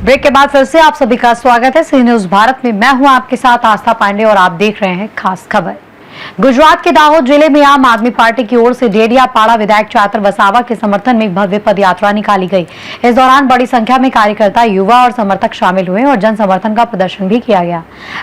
Break के बाद फिर से आप सभी का स्वागत है सी न्यूज भारत में। मैं हूं आपके साथ आस्था पांडे और आप देख रहे हैं खास खबर। गुजरात के दाहोद जिले में आम आदमी पार्टी की ओर से डेडियापाड़ा विधायक चातर वसावा के समर्थन में भव्य पद यात्रा निकाली गई। इस दौरान बड़ी संख्या में कार्यकर्ता, युवा और समर्थक शामिल हुए और जन समर्थन का प्रदर्शन भी किया गया।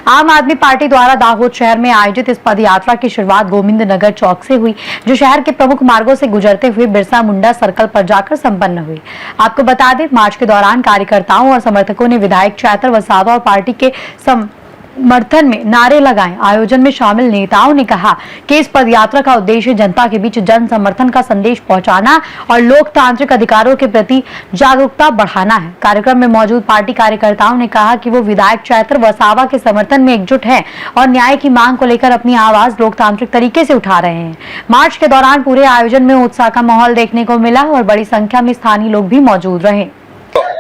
आम आदमी पार्टी द्वारा दाहोद शहर में आयोजित इस पद यात्रा की शुरुआत गोविंद नगर चौक से हुई, जो शहर के प्रमुख मार्गों से गुजरते हुए बिरसा मुंडा सर्कल पर जाकर संपन्न हुई। आपको बता दें, मार्च के दौरान कार्यकर्ताओं और समर्थकों ने विधायक चातर वसावा और पार्टी के समर्थन में नारे लगाए। आयोजन में शामिल नेताओं ने कहा कि इस पदयात्रा का उद्देश्य जनता के बीच जन समर्थन का संदेश पहुंचाना और लोकतांत्रिक अधिकारों के प्रति जागरूकता बढ़ाना है। कार्यक्रम में मौजूद पार्टी कार्यकर्ताओं ने कहा कि वो विधायक चातर वसावा के समर्थन में एकजुट हैं और न्याय की मांग को लेकर अपनी आवाज लोकतांत्रिक तरीके से उठा रहे हैं। मार्च के दौरान पूरे आयोजन में उत्साह का माहौल देखने को मिला और बड़ी संख्या में स्थानीय लोग भी मौजूद रहे।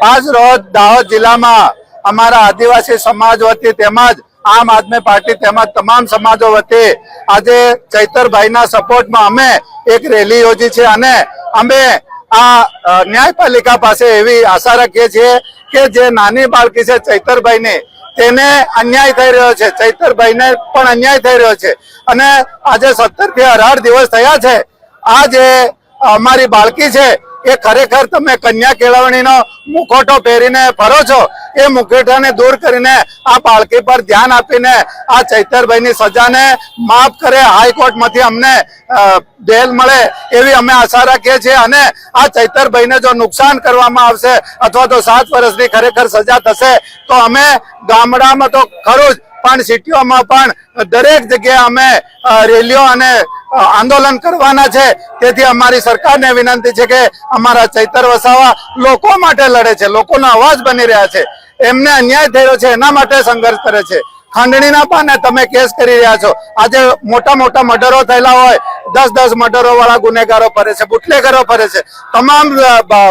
आज रोज दाहोद जिला में अमरा आदिवासी समाज वती तेमज आम आदमी पार्टी तेमज तमाम समाजों वती आज चैतर भाई ना सपोर्ट में अमे एक रेली योजी छे अने अमे आ न्यायपालिका पासे एवी आशा रखीए छीए के जे नानी बाळकी छे चैतर भाई ने तेने अन्याय थई रह्यो छे, चैतर भाई ने पण अन्याय थई रह्यो छे अने आज 17 થી 18 દિવસ थया छे। आ जे अमारी बाळकी छे એ ખરેખર તમે કન્યા કેળવણીનો મુખોટો પહેરીને ફરો છો, એ મુખોટાને દૂર કરીને આ બાળકી પર ધ્યાન આપીને આ ચૈતરભાઈની સજાને માફ કરે, હાઈકોર્ટમાંથી અમને બેલ મળે એવી અમે આશા રાખીએ છીએ। અને આ ચૈતરભાઈને જો નુકસાન કરવામાં આવશે અથવા તો 7 વર્ષની ખરેખર સજા થશે તો અમે ગામડામાં તો ખરું જ પણ સિટીઓમાં પણ દરેક જગ્યાએ અમે રેલીઓ અને आंदोलन करवाना छे। तेथी अमारी सरकारने विनंती छे के अमारा चैतर वसावा लोको माटे लड़े छे, लोकोनो अवाज बनी रह्या छे, एमने अन्याय थयो छे एना माटे संघर्ष करे छे। खंडणीना पाने तमे केस करी रह्या छो। आज मोटा मोटा मर्डरो थयेला होय, 10-10 मर्डरो वाळा गुनेगारो फरे छे, बुटलेगरो फरे छे, तमाम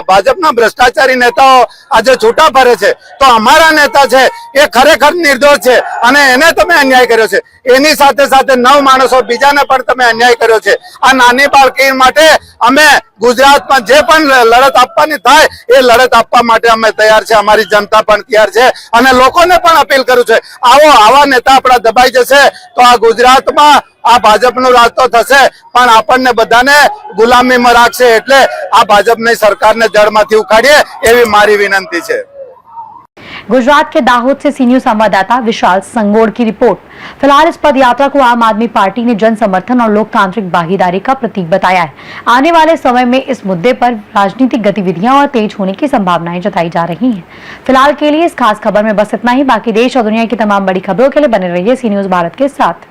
भाजपना भ्रष्टाचारी नेताओ आज छूटा फरे छे। तो अमारा नेता छे ए खरेखर निर्दोष छे अने एने तमे अन्याय कर्यो छे। एनी साथे साथे 9 माणसो बीजाने पण तमे अन्याय कर्यो छे। आ नानी बाळकी माटे अमे गुजरातमां जे पण लड़त आपवानी थाय ए लड़त आपवा माटे अमे तैयार छे। अमारी जनता पण तैयार छे अने लोकोने पण अपील करूं छे, आवो आवा नेता आपड़ा दबाई जशे तो आ गुजरातमां आ भाजपनुं राज तो थशे पण आपणने बधाने गुलामीमां राखशे। एटले आ भाजपनी सरकारने जड़मांथी उखाड़ीए एवी मारी विनंती छे। गुजरात के दाहोद से सी न्यूज संवाददाता विशाल संगोड़ की रिपोर्ट। फिलहाल इस पद यात्रा को आम आदमी पार्टी ने जन समर्थन और लोकतांत्रिक भागीदारी का प्रतीक बताया है। आने वाले समय में इस मुद्दे पर राजनीतिक गतिविधियां और तेज होने की संभावनाएं जताई जा रही हैं। फिलहाल के लिए इस खास खबर में बस इतना ही। बाकी देश और दुनिया की तमाम बड़ी खबरों के लिए बने रहिए सी न्यूज भारत के साथ।